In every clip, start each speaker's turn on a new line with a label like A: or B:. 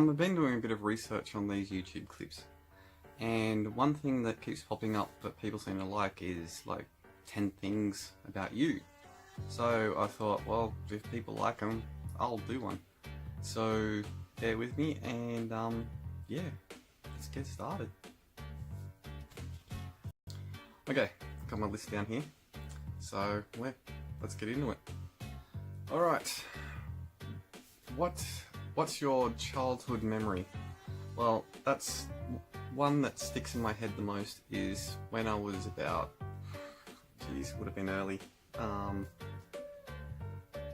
A: I've been doing a bit of research on these YouTube clips, and one thing that keeps popping up that people seem to like is like 10 things about you. So I thought, well, if people like them, I'll do one. So bear with me, and yeah, let's get started. Okay, got my list down here, so let's get into it. Alright, what's your childhood memory? Well, that's one that sticks in my head the most is when I was about, would have been early,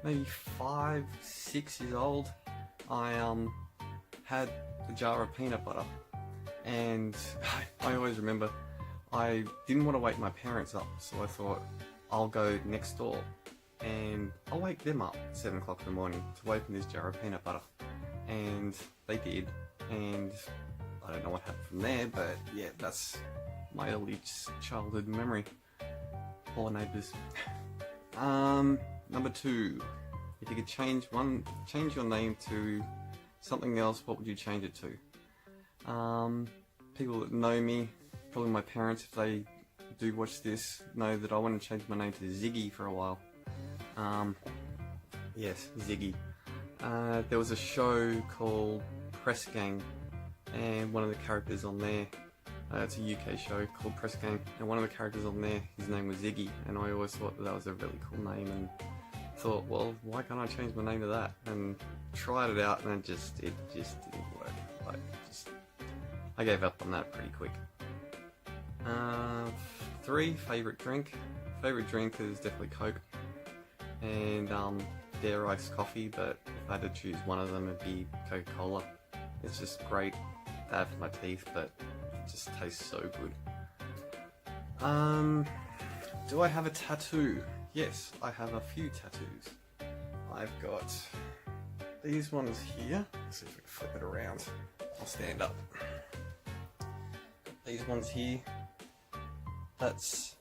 A: maybe 5, 6 years old. I had a jar of peanut butter, and I always remember I didn't want to wake my parents up, so I thought I'll go next door and I'll wake them up at 7 o'clock in the morning to open this jar of peanut butter. And they did, and I don't know what happened from there, but yeah, that's my early childhood memory. Poor neighbours. Number 2, if you could change your name to something else, what would you change it to? People that know me, probably my parents, if they do watch this, know that I want to change my name to Ziggy for a while. Yes, Ziggy. There was a show called Press Gang, and one of the characters on there, it's a UK show called Press Gang, and one of the characters on there, his name was Ziggy, and I always thought that was a really cool name, and thought, well, why can't I change my name to that? And tried it out, and it just didn't work. I gave up on that pretty quick. 3, favourite drink. Favourite drink is definitely Coke, and dare iced coffee, but if I had to choose one of them, it'd be Coca-Cola. It's just great, bad for my teeth, but it just tastes so good. Do I have a tattoo? Yes, I have a few tattoos. I've got these ones here. Let's see if we can flip it around. I'll stand up. Got these ones here. That's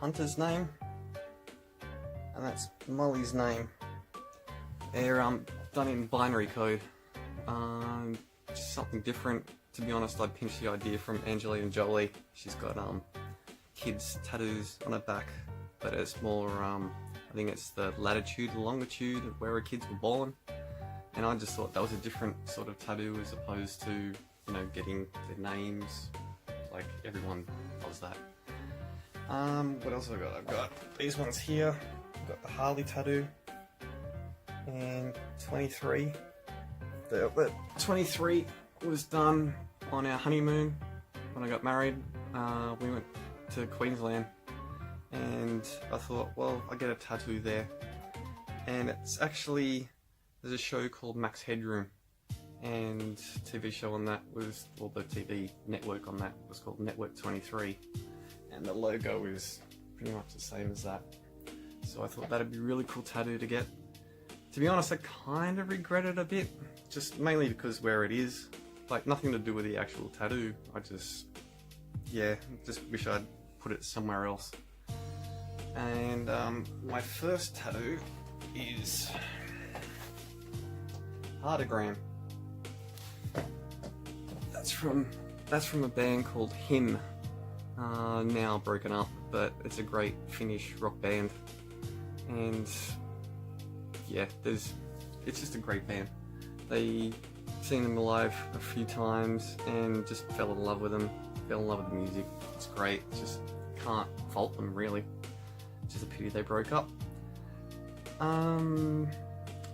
A: Hunter's name, and that's Molly's name. They're done in binary code. Just something different. To be honest, I pinched the idea from Angelina Jolie. She's got kids tattoos on her back, but it's more I think it's the latitude, longitude of where her kids were born. And I just thought that was a different sort of tattoo as opposed to, you know, getting their names. Like everyone does that. What else have I got? I've got these ones here. I've got the Harley tattoo. And 23. The 23 was done on our honeymoon when I got married. We went to Queensland, and I thought, well, I'll get a tattoo there. And it's actually, there's a show called Max Headroom, and TV show on that was, well, the TV network on that was called Network 23, and the logo is pretty much the same as that. So I thought that'd be a really cool tattoo to get. To be honest, I kind of regret it a bit, just mainly because where it is, like nothing to do with the actual tattoo. I just wish I'd put it somewhere else. And my first tattoo is Heartagram. That's from a band called Him. Now broken up, but it's a great Finnish rock band. And yeah, it's just a great band. They seen them live a few times and just fell in love with them. Fell in love with the music. It's great. Just can't fault them really. It's just a pity they broke up.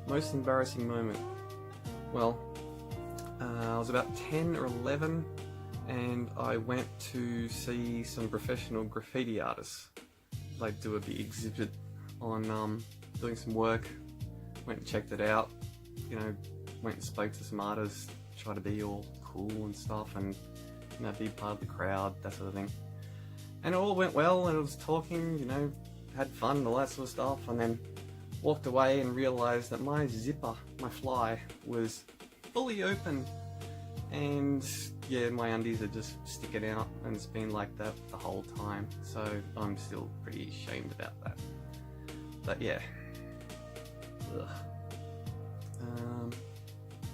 A: Most embarrassing moment. Well, I was about 10 or 11, and I went to see some professional graffiti artists. Like do a big exhibit on doing some work. Went and checked it out. You know, went and spoke to some artists. Tried to be all cool and stuff, and you know, be part of the crowd, that sort of thing. And it all went well, and I was talking, you know, had fun and all that sort of stuff, and then walked away and realised that my zipper, my fly, was fully open, and yeah, my undies are just sticking out, and it's been like that the whole time, so I'm still pretty ashamed about that. But yeah. Ugh.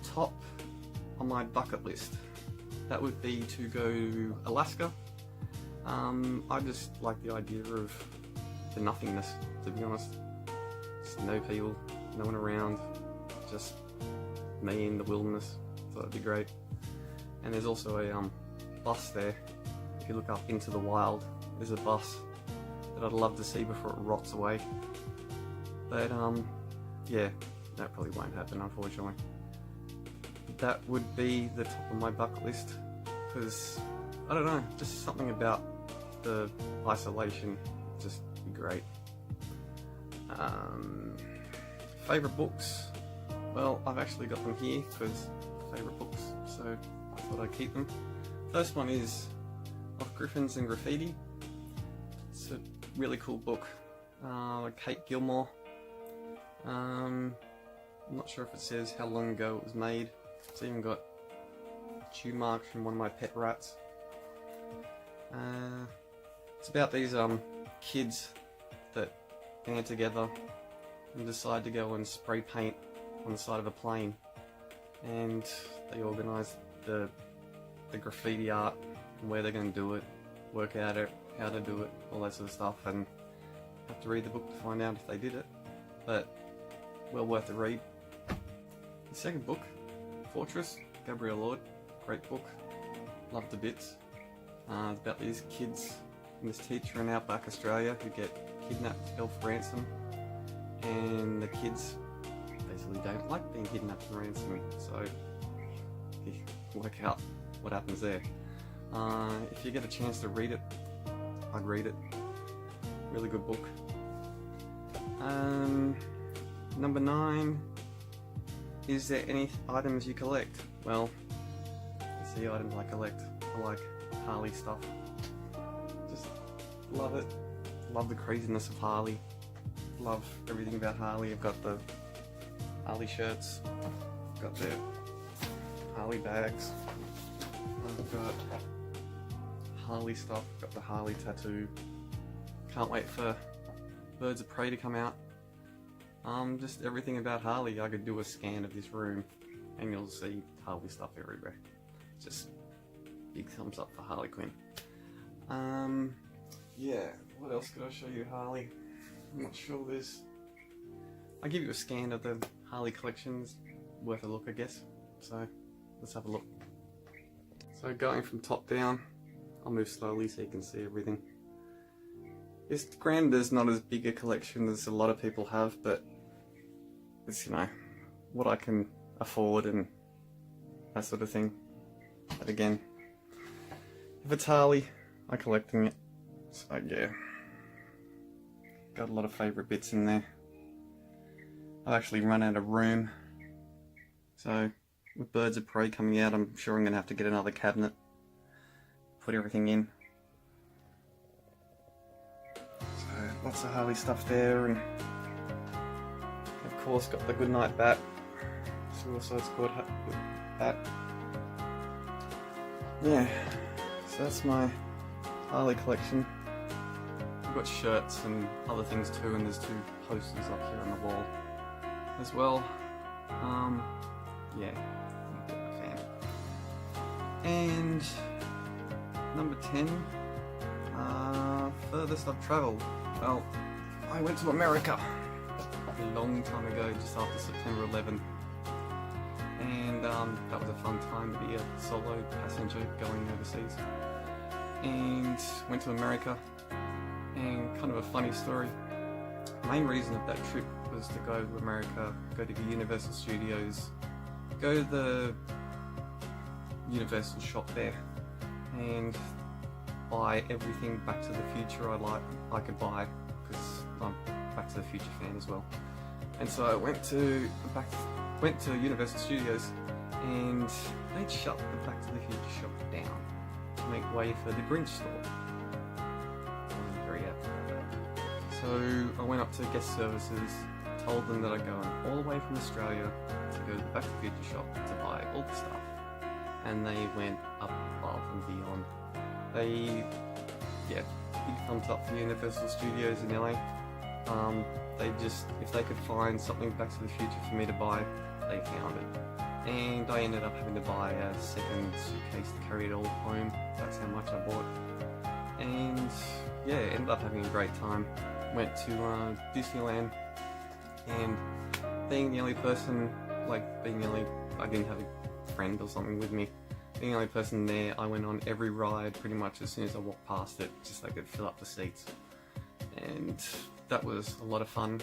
A: Top on my bucket list. That would be to go to Alaska. I just like the idea of the nothingness, to be honest. Just no people, no one around, just me in the wilderness. So that'd be great. And there's also a bus there. If you look up into the wild, there's a bus that I'd love to see before it rots away. But yeah, that probably won't happen, unfortunately. That would be the top of my bucket list, because I don't know, just something about the isolation just be great. Favourite books? Well, I've actually got them here because favourite books, so I thought I'd keep them. First one is Off Griffins and Graffiti. It's a really cool book. Kate Gilmore. I'm not sure if it says how long ago it was made. It's even got chew marks from one of my pet rats. It's about these kids that band together and decide to go and spray paint on the side of a plane, and they organise the graffiti art and where they're going to do it, work out how to do it, all that sort of stuff, and have to read the book to find out if they did it, but well worth the read. The second book, Fortress, Gabrielle Lord, great book, loved the bits. It's about these kids and this teacher in outback Australia who get kidnapped, held for ransom, and the kids basically don't like being kidnapped and ransomed, so you work out what happens there. If you get a chance to read it, I'd read it. Really good book. Number 9, is there any items you collect? Well, it's the items I collect. I like Harley stuff. Just love it. Love the craziness of Harley. Love everything about Harley. I've got the Harley shirts. I've got the Harley bags. I've got Harley stuff. I've got the Harley tattoo. Can't wait for Birds of Prey to come out. Just everything about Harley. I could do a scan of this room and you'll see Harley stuff everywhere. Just big thumbs up for Harley Quinn. Yeah, what else could I show you Harley? I'm not sure there's... I'll give you a scan of the Harley collections. Worth a look, I guess. So, let's have a look. So going from top down, I'll move slowly so you can see everything. It's granted there's not as big a collection as a lot of people have, but it's, you know, what I can afford and that sort of thing. But again, if it's Harley, I'm collecting it. So yeah, got a lot of favourite bits in there. I've actually run out of room, so with Birds of Prey coming out, I'm sure I'm going to have to get another cabinet, put everything in. So lots of Harley stuff there, and of course got the Goodnight bat, Suicide Squad bat. Yeah, so that's my Harley collection. I've got shirts and other things too, and there's 2 posters up here on the wall as well. Yeah, I'm a bit of a fan. And number 10, furthest I've travelled. Well, I went to America a long time ago, just after September 11. And that was a fun time to be a solo passenger going overseas. And went to America, and kind of a funny story. The main reason of that trip was to go to America, go to the Universal Studios, go to the Universal shop there, and buy everything Back to the Future I could buy, because I'm a Back to the Future fan as well. And so I went to Universal Studios, and they'd shut the Back to the Future shop down to make way for the Grinch store. I wasn't very happy about that. So I went up to guest services, told them that I'd go all the way from Australia to go to the Back to the Future shop to buy all the stuff. And they went up above and beyond. They, yeah, big thumbs up for Universal Studios in LA. They just, if they could find something Back to the Future for me to buy, they found it. and I ended up having to buy a second suitcase to carry it all home. That's how much I bought. And yeah, ended up having a great time. Went to Disneyland, and being the only person, I didn't have a friend or something with me. Being the only person there, I went on every ride pretty much as soon as I walked past it, just so I could fill up the seats. And that was a lot of fun.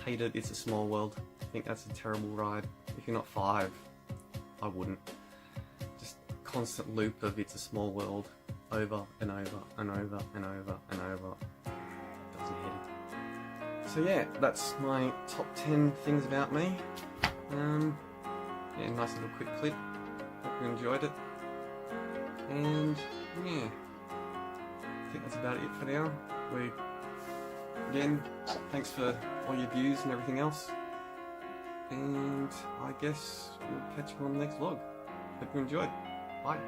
A: Hated It's a Small World. I think that's a terrible ride. If you're not 5, I wouldn't. Just constant loop of It's a Small World, over and over and over and over and over. Doesn't hit it. So yeah, that's my top 10 things about me. Yeah, nice little quick clip. Hope you enjoyed it. And yeah, I think that's about it for now. Again, thanks for all your views and everything else. And I guess we'll catch you on the next vlog. Hope you enjoyed. Bye.